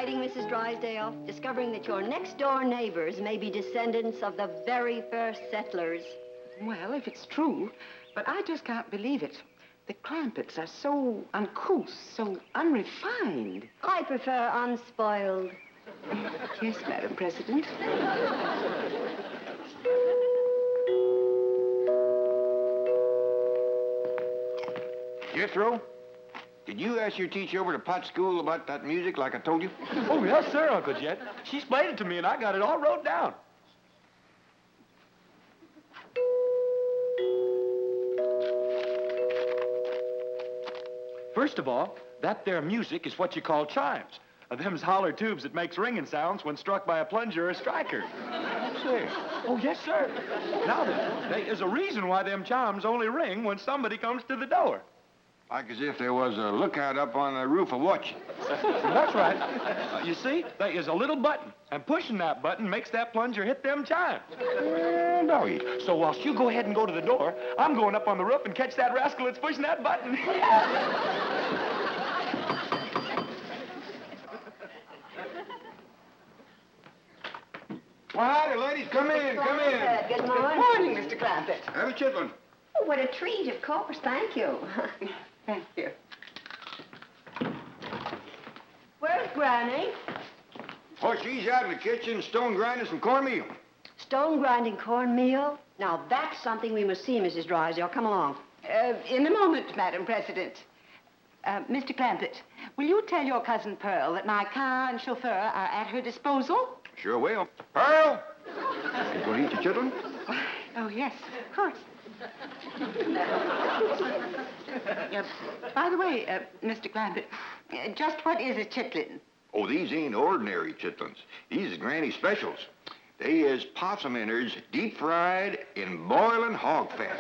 exciting, Mrs. Drysdale, discovering that your next-door neighbors may be descendants of the very first settlers. Well, if it's true, but I just can't believe it. The Clampetts are so uncouth, so unrefined. I prefer unspoiled. Yes, Madam President. Jethro, did you ask your teacher over to Pot School about that music like I told you? Oh, yes, sir, Uncle Jed. She explained it to me, and I got it all wrote down. First of all, that there music is what you call chimes. Them's holler tubes that makes ringing sounds when struck by a plunger or a striker. Say. Oh, yes, sir. Now then, there is a reason why them chimes only ring when somebody comes to the door. Like as if there was a lookout up on the roof of watching. That's right. You see, there is a little button, and pushing that button makes that plunger hit them chimes. Doggy. So whilst you go ahead and go to the door, I'm going up on the roof and catch that rascal that's pushing that button. Well, howdy, ladies. Come in, come in. Good morning. Good morning, Mr. Clampett. Have a chitlin. Oh, what a treat, of course. Thank you. Thank you. Where's Granny? Oh, she's out in the kitchen stone grinding some cornmeal. Stone grinding cornmeal? Now, that's something we must see, Mrs. Drysdale. Come along. In a moment, Madam President. Mr. Clampett, will you tell your cousin Pearl that my car and chauffeur are at her disposal? Sure will. Pearl! You gonna eat your chitlin? Oh, yes, of course. By the way, Mr. Clampett, just what is a chitlin? Oh, these ain't ordinary chitlins. These is Granny specials. They is possum innards deep fried in boiling hog fat.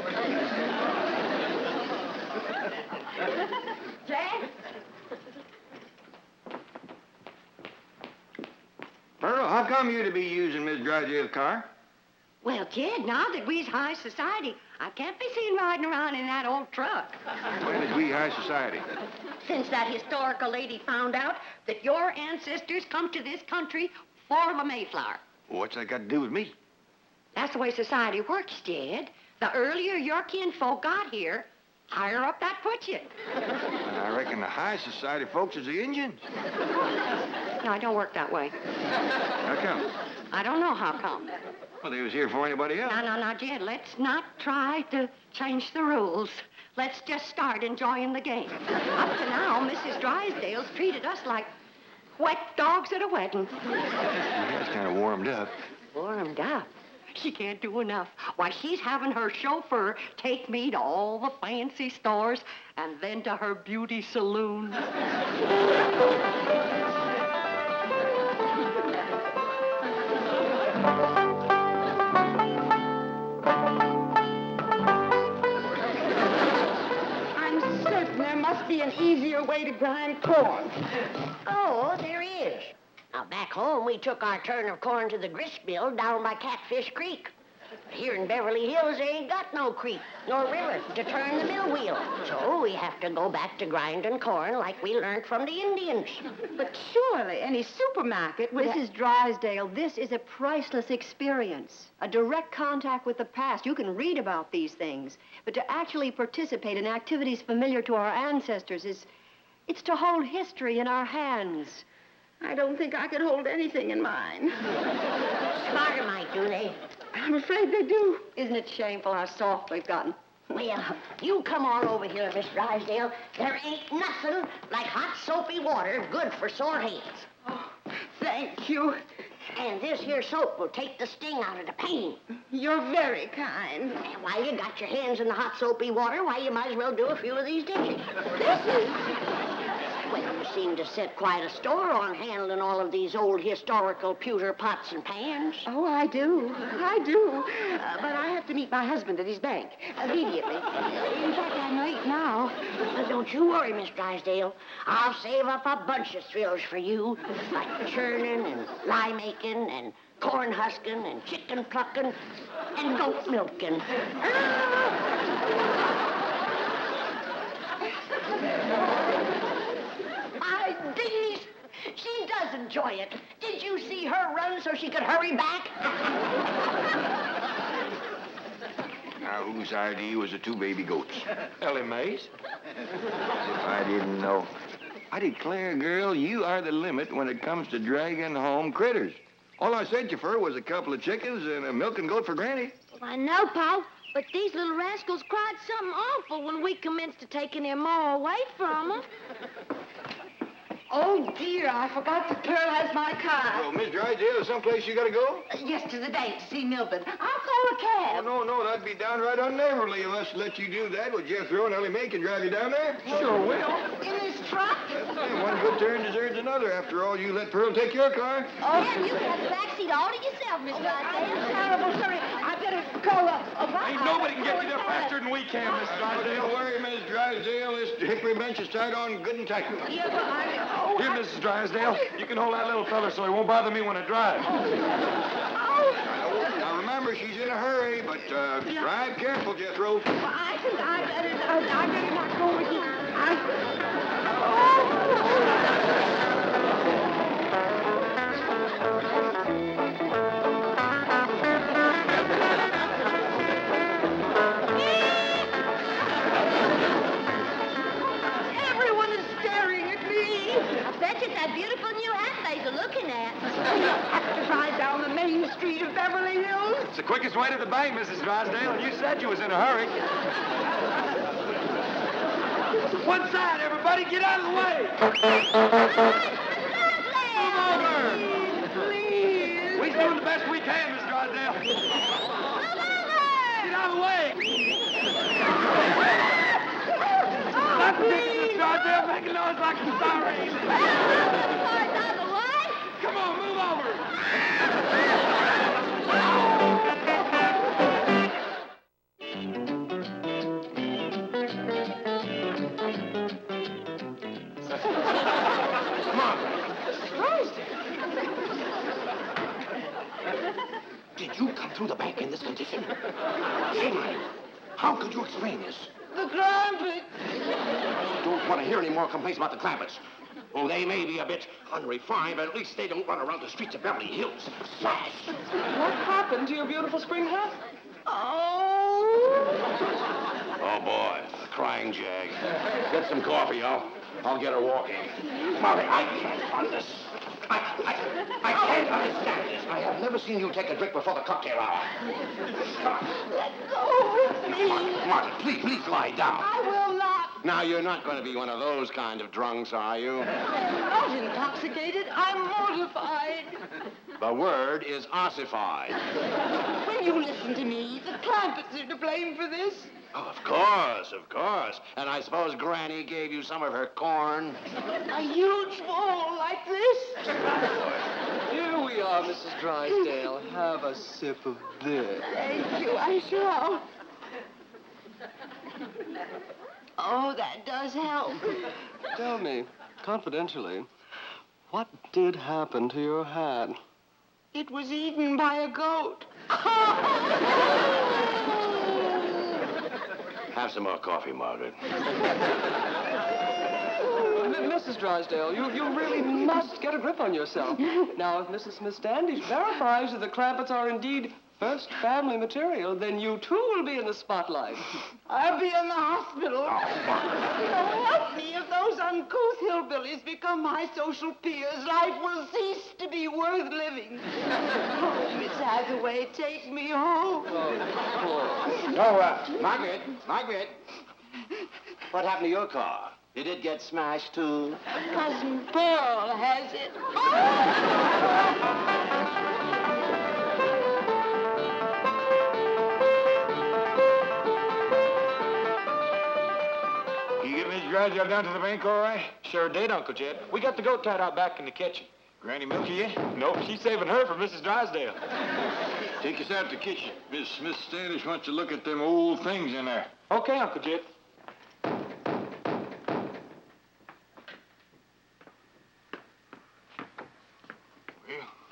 Jed? Pearl, how come you to be using Miss Drysdale's car? Well, kid, now that we's high society, I can't be seen riding around in that old truck. When is we high society? Since that historical lady found out that your ancestors come to this country for the Mayflower. What's that got to do with me? That's the way society works, Jed. The earlier your kinfolk got here, higher up that puts you. And I reckon the high society folks is the Indians. No, it don't work that way. How come? I don't know how come. Well, they was here for anybody else. Now, Jed, let's not try to change the rules. Let's just start enjoying the game. Up to now, Mrs. Drysdale's treated us like wet dogs at a wedding. Yeah, it's kind of warmed up. Warmed up? She can't do enough. Why, she's having her chauffeur take me to all the fancy stores and then to her beauty saloon. Be an easier way to grind corn. Oh, there is. Now, back home, we took our turn of corn to the grist mill down by Catfish Creek. But here in Beverly Hills, they ain't got no creek nor river to turn the mill wheel. So we have to go back to grinding corn like we learned from the Indians. But surely any supermarket would... Mrs. Drysdale, this is a priceless experience. A direct contact with the past. You can read about these things. But to actually participate in activities familiar to our ancestors it's to hold history in our hands. I don't think I could hold anything in mine. Smarter might, do they? I'm afraid they do. Isn't it shameful how soft we've gotten? Well, you come on over here, Miss Drysdale. There ain't nothing like hot, soapy water good for sore heads. Oh, thank you. And this here soap will take the sting out of the pain. You're very kind. And while you got your hands in the hot, soapy water, why, you might as well do a few of these dishes. Dishes? Well, you seem to set quite a store on handling all of these old historical pewter pots and pans. Oh, I do. I do. But I have to meet my husband at his bank immediately. In fact, I'm late now. Well, don't you worry, Miss Drysdale. I'll save up a bunch of thrills for you, like churning and lye making and corn husking and chicken plucking and goat milking. My days! She does enjoy it. Did you see her run so she could hurry back? Now, whose idea was the 2 baby goats? Elly May's. If I didn't know. I declare, girl, you are the limit when it comes to dragging home critters. All I sent you for was a couple of chickens and a milking goat for Granny. I know, Pa, but these little rascals cried something awful when we commenced to taking their ma away from them. Oh, dear, I forgot that Pearl has my car. Well, Miss Drysdale, is someplace you gotta go? Yes, to the bank to see Milburn. I'll call a cab. Oh, no, that'd be downright unneighborly of us to let you do that. Well, Jethro and Elly May can drive you down there. Sure will. In his truck? Yeah, one good turn deserves another. After all, you let Pearl take your car. Oh, yeah, you can have the back seat all to yourself, Miss I'm Drysdale. terrible sorry. I better call a Ain't nobody can get you there faster than we can, Miss Drysdale. Don't worry, Miss Drysdale. This hickory bench is tied on good and tight. Yeah, but Here, Mrs. Drysdale, you can hold that little fella so he won't bother me when I drive. Now, remember, she's in a hurry, but drive careful, Jethro. I think I better not go over here. Everyone is staring at me. I bet you it's that beautiful new hat they're looking at. Have to drive down the main street of Beverly Hills. It's the quickest way to the bank, Mrs. Drysdale, and you said you was in a hurry. One side, everybody, get out of the way. Move over. Please. We're doing the best we can, Miss Drysdale. Get out of the way. Stop kicking, Miss Drysdale. Make a noise like I'm sorry. Come on, move over. Did you come through the bank in this condition? Henry, how could you explain this? The Clampett. Don't want to hear any more complaints about the Clampetts. Oh, they may be a bit unrefined, but at least they don't run around the streets of Beverly Hills. Smash! What happened to your beautiful spring hat? Oh, boy, a crying jag. Get some coffee, I'll get her walking. Molly, I can't understand. I can't understand this. I have never seen you take a drink before the cocktail hour. Let go of me. Marty, please lie down. I will not. Now, you're not going to be one of those kind of drunks, are you? I'm not intoxicated. I'm mortified. The word is ossified. When you listen to me, the Clampetts are to blame for this. Oh, of course. And I suppose Granny gave you some of her corn? A huge bowl like this. Here we are, Mrs. Drysdale. Have a sip of this. Thank you, I shall. Oh, that does help. Tell me, confidentially, what did happen to your hat? It was eaten by a goat. Have some more coffee, Margaret. Mrs. Drysdale, you really must get a grip on yourself. Now, if Mrs. Smith-Standish verifies that the Clampetts are indeed first family material, then you too will be in the spotlight. I'll be in the hospital. Oh, Margaret. Help me. If those uncouth hillbillies become my social peers, life will cease to be worth living. Oh, Miss Hathaway, take me home. Margaret. What happened to your car? Did it get smashed, too? Cousin Pearl has it. You get Miss Drysdale down to the bank all right? Sure did, Uncle Jed. We got the goat tied out back in the kitchen. Granny milky yet? Nope, she's saving her for Mrs. Drysdale. Take us out to the kitchen. Miss Smith-Standish wants to look at them old things in there. Okay, Uncle Jed.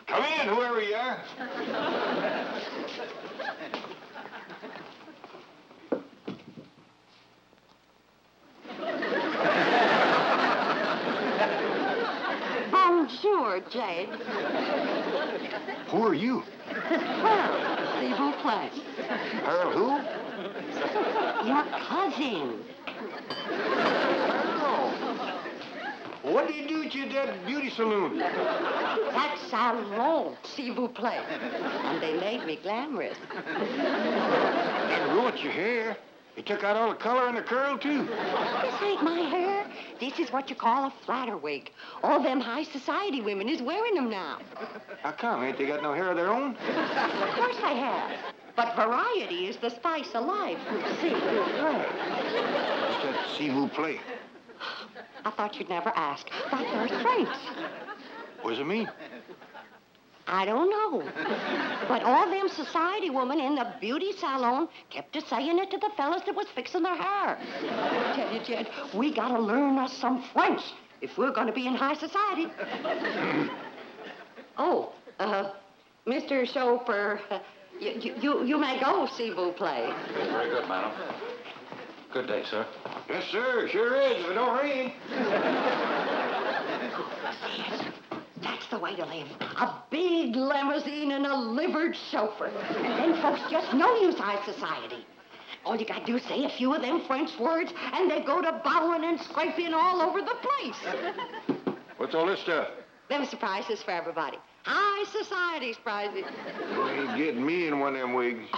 Come in, whoever you are. Jed. Who are you? Pearl, s'il vous plaît. Earl who? Your cousin. Oh. What do you do at your that beauty saloon? That's salon, s'il vous plaît. And they made me glamorous. And ruined your hair. You took out all the color and the curl, too. This ain't my hair. This is what you call a flatter wig. All them high society women is wearing them now. How come? Ain't they got no hair of their own? Of course they have. But variety is the spice of life. S'il vous plaît. What's that s'il vous plaît? I thought you'd never ask. That there's French. What does it mean? I don't know. But all them society women in the beauty salon kept a saying it to the fellas that was fixing their hair. I tell you, Jed, we gotta learn us some French if we're gonna be in high society. Mr. Chauffeur, you may go, s'il vous plaît. Very good, madam. Good day, sir. Yes, sir. Sure is, if it don't rain. That's the way to live. A big limousine and a livered chauffeur. And then folks just know you's high society. All you gotta do is say a few of them French words, and they go to bowing and scraping all over the place. What's all this stuff? Them surprises for everybody. High society surprises. You ain't getting me in one of them wigs.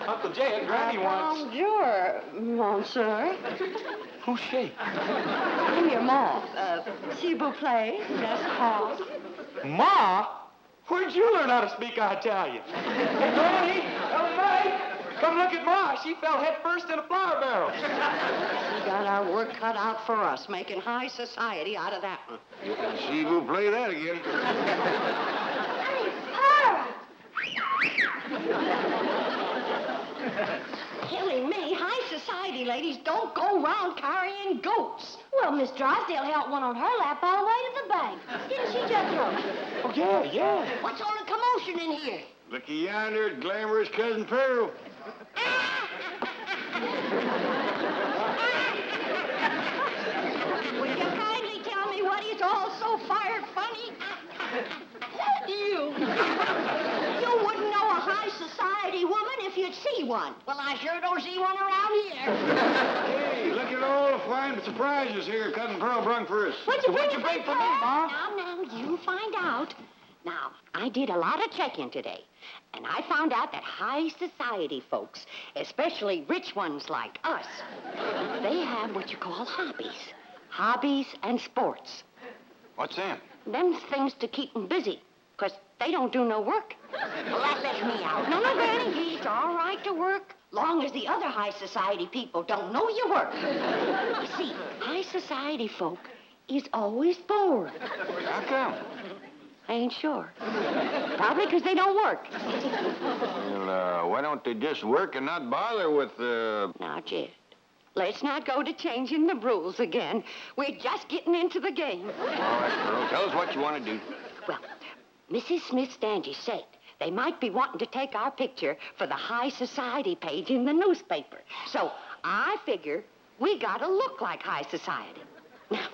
Uncle Jed, Granny wants... Bonjour, monsieur. Who's she? I'm your ma. S'il vous plaît, n'est-ce pas? Ma? Where'd you learn how to speak Italian? Hey, Granny, Elly May, come look at Ma. She fell head first in a flour barrel. We got our work cut out for us, making high society out of that one. You can see we'll play that again. Elly May, high society ladies don't go round carrying goats. Well, Miss Drysdale held one on her lap all the way to the bank. Didn't she, Jethro? Oh, yeah. What's all the commotion in here? Looky yonder at glamorous Cousin Pearl. Will you kindly tell me what is all so fired funny? You wouldn't know a high society woman if you'd see one. Well, I sure don't see one around here. Hey, look at all the fine surprises here Cousin Pearl brung for us. What'd you bring for me, Ma? Now, you find out. Now, I did a lot of checking today, and I found out that high society folks, especially rich ones like us, they have what you call hobbies. Hobbies and sports. What's that? Them's things to keep them busy, 'cause they don't do no work. Well, that lets me out. No, Granny, it's all right to work, long as the other high society people don't know you work. You see, high society folk is always bored. How come? I ain't sure. Probably 'cause they don't work. Well, why don't they just work and not bother with, Now, Jed, let's not go to changing the rules again. We're just getting into the game. All right, Pearl, tell us what you want to do. Well, Mrs. Smith-Standish said they might be wanting to take our picture for the high society page in the newspaper. So I figure we gotta look like high society. Now,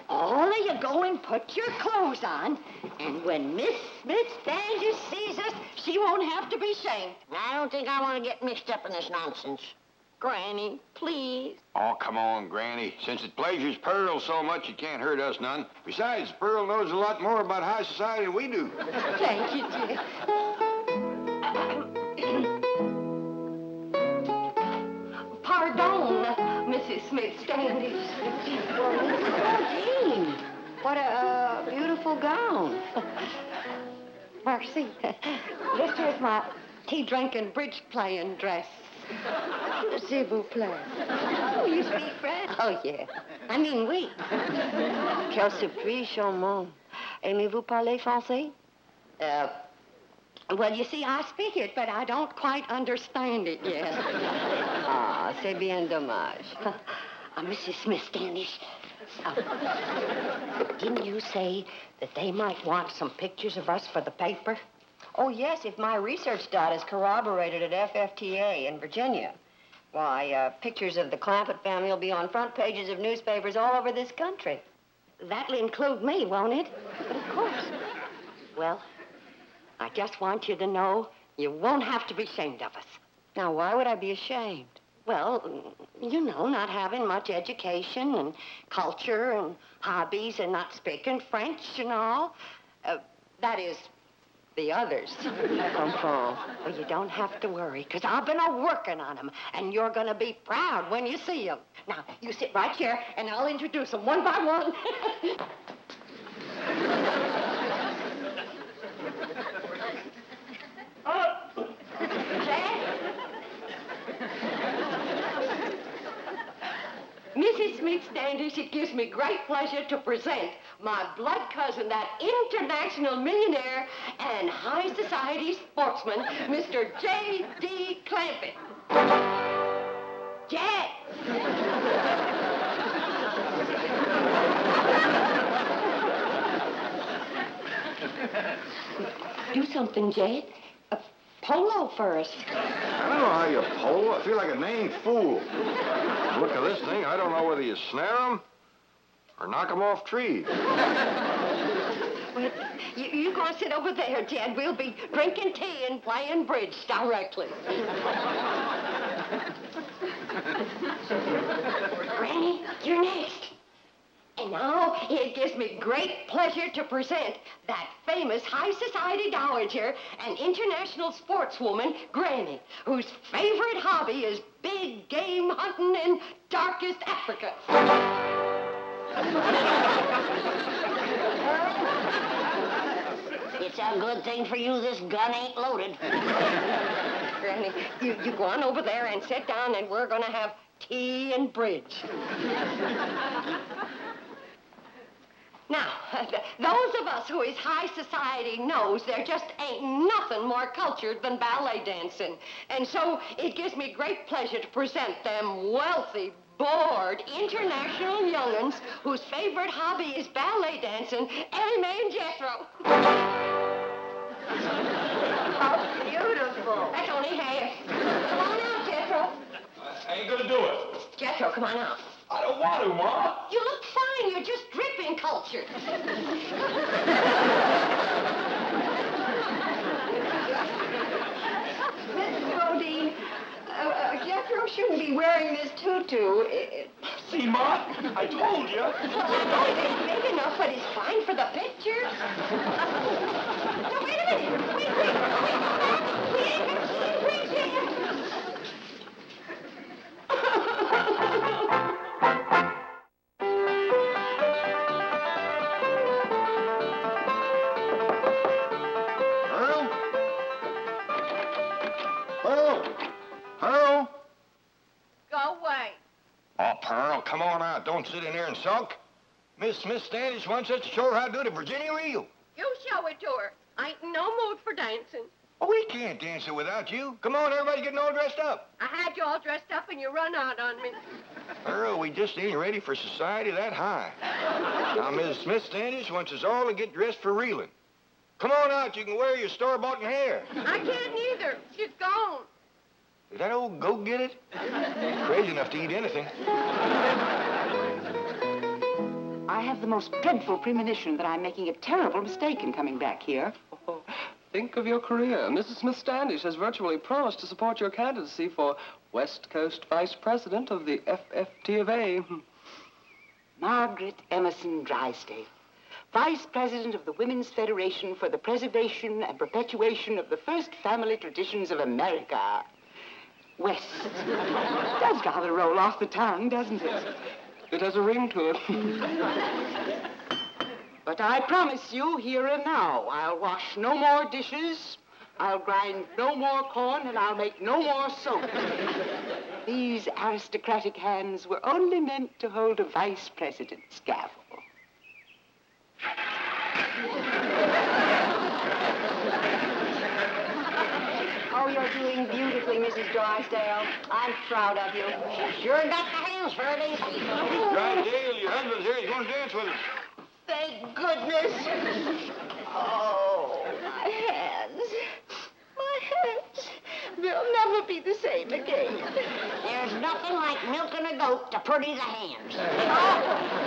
all of you go and put your clothes on, and when Miss Smith-Standish sees us, she won't have to be shamed. I don't think I want to get mixed up in this nonsense. Granny, please. Oh, come on, Granny. Since it pleasures Pearl so much, it can't hurt us none. Besides, Pearl knows a lot more about high society than we do. Thank you, Jed. Pardon, Mrs. Smith-Standish. Oh, Jean, what a beautiful gown. Mercy. This is my tea-drinking, bridge-playing dress. S'il vous plaît. Oh, you speak French? Oh, yeah. I mean, oui. Quel surprise, charmant. Aimez-vous parler français? Well, you see, I speak it, but I don't quite understand it yet. Ah, c'est bien dommage. Mrs. Smith-Standish, didn't you say that they might want some pictures of us for the paper? Oh, yes, if my research data is corroborated at FFTA in Virginia. Why, pictures of the Clampett family will be on front pages of newspapers all over this country. that'll include me, won't it? But of course. Well, I just want you to know you won't have to be ashamed of us. Now, why would I be ashamed? Well, you know, not having much education and culture and hobbies and not speaking French and all. That is, the others. Paul. Well, you don't have to worry, because I've been working on them, and you're going to be proud when you see them. Now, you sit right here, and I'll introduce them one by one. Mrs. Smith-Standish, it gives me great pleasure to present my blood cousin, that international millionaire and high society sportsman, Mr. J.D. Clampett. Jed! Do something, Jed. Polo first. I don't know how you pole. I feel like a dang fool. Look at this thing. I don't know whether you snare them or knock them off trees. Well, you go sit over there, Jed. We'll be drinking tea and playing bridge directly. Granny, you're next. And now it gives me great pleasure to present that famous high society dowager and international sportswoman, Granny, whose favorite hobby is big game hunting in darkest Africa. It's a good thing for you this gun ain't loaded. Granny, you go on over there and sit down, and we're going to have tea and bridge. Now, those of us who is high society knows there just ain't nothing more cultured than ballet dancing. And so it gives me great pleasure to present them wealthy, bored, international young'uns whose favorite hobby is ballet dancing, Elly May and Jethro. How beautiful. That's only half. Come on out, Jethro. I ain't gonna do it. Jethro, come on out. I don't want to, Ma. You look fine. You're just dripping culture. Mrs. Bodine, Jethro shouldn't be wearing this tutu. See, Ma? I told you. Well, I know it isn't big enough, but it's fine for the picture. No, wait a minute. Wait. We ain't got tea and bridge yet. Pearl? Go away. Oh, Pearl, come on out. Don't sit in there and sulk. Miss Smith-Standish wants us to show her how to do the Virginia reel. You show it to her. I ain't in no mood for dancing. Oh, we can't dance it without you. Come on, everybody's getting all dressed up. I had you all dressed up and you run out on me. Pearl, we just ain't ready for society that high. Now, Miss Smith-Standish wants us all to get dressed for reeling. Come on out. You can wear your store-bought hair. I can't either. She's gone. Is that old go-get-it? Crazy enough to eat anything. I have the most dreadful premonition that I'm making a terrible mistake in coming back here. Oh, think of your career. Mrs. Smith-Standish has virtually promised to support your candidacy for West Coast Vice President of the FFT of A. Margaret Emerson Drysdale, Vice President of the Women's Federation for the Preservation and Perpetuation of the First Family Traditions of America. West. Does rather roll off the tongue, doesn't it? It has a ring to it. But I promise you, here and now, I'll wash no more dishes, I'll grind no more corn, and I'll make no more soap. These aristocratic hands were only meant to hold a vice president's gavel. Oh, you're doing beautifully, Mrs. Drysdale. I'm proud of you. Sure got the hands for it, ain't she? Drysdale, your husband's here. He's going to dance with us. Thank goodness. Oh, my hands. My hands. They'll never never be the same again. There's nothing like milking a goat to pretty the hands.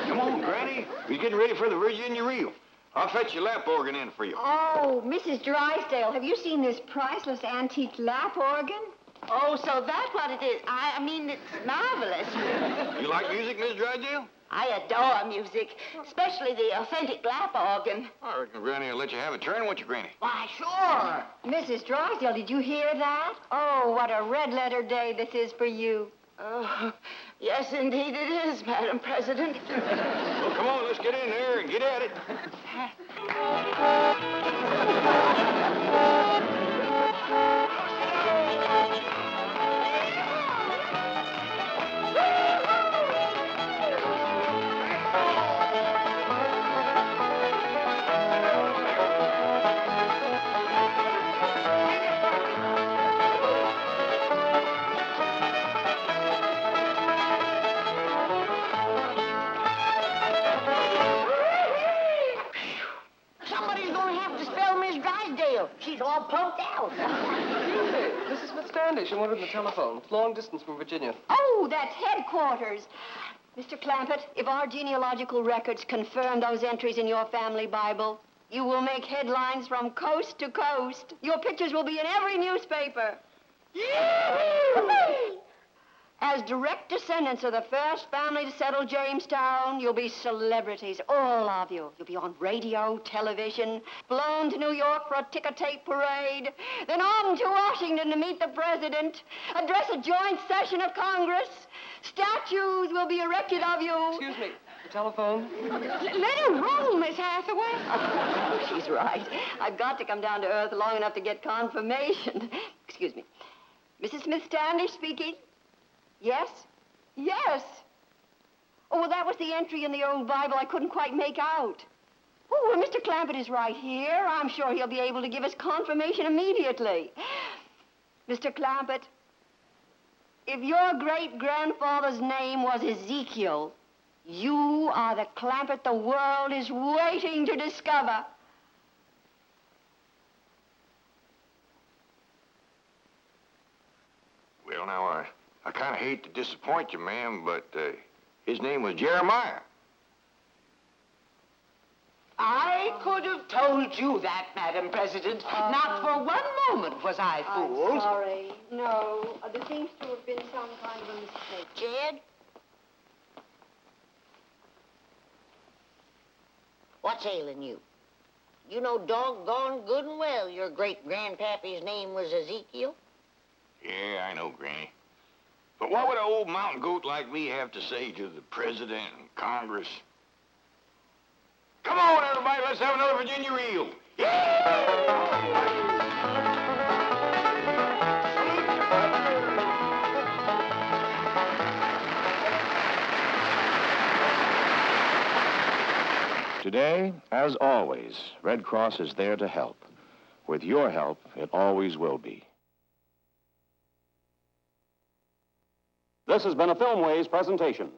Come on, Granny. We're getting ready for the Virginia reel. I'll fetch your lap organ in for you. Oh, Mrs. Drysdale, have you seen this priceless antique lap organ? Oh, so that's what it is. I mean, it's marvelous. You like music, Miss Drysdale? I adore music, especially the authentic lap organ. I reckon Granny will let you have a turn, won't you, Granny? Why, sure. Mrs. Drysdale, did you hear that? Oh, what a red-letter day this is for you. Oh, yes, indeed it is, Madam President. Well, come on, let's get in there and get at it. Somebody's going to have to spell Miss Drysdale. She's all pumped out. This is Smith-Standish. I'm wanted on the telephone. It's long distance from Virginia. Oh, that's headquarters. Mr. Clampett, if our genealogical records confirm those entries in your family Bible, you will make headlines from coast to coast. Your pictures will be in every newspaper. As direct descendants of the first family to settle Jamestown, you'll be celebrities, all of you. You'll be on radio, television, flown to New York for a ticker-tape parade, then on to Washington to meet the president, address a joint session of Congress. Statues will be erected of you. Excuse me. The telephone? Let her roll, Miss Hathaway. Oh, she's right. I've got to come down to earth long enough to get confirmation. Excuse me. Mrs. Smith-Standish speaking. Yes? Yes. Oh, well, that was the entry in the old Bible I couldn't quite make out. Oh, well, Mr. Clampett is right here. I'm sure he'll be able to give us confirmation immediately. Mr. Clampett, if your great-grandfather's name was Ezekiel, you are the Clampett the world is waiting to discover. Well, now, I kind of hate to disappoint you, ma'am, but his name was Jeremiah. I could have told you that, Madam President. Not for one moment was I fooled. I'm sorry. No, there seems to have been some kind of a mistake. Jed? What's ailing you? You know doggone good and well your great-grandpappy's name was Ezekiel. Yeah, I know, Granny. But what would an old mountain goat like me have to say to the president and Congress? Come on, everybody, let's have another Virginia reel. Today, as always, Red Cross is there to help. With your help, it always will be. This has been a Filmways presentation.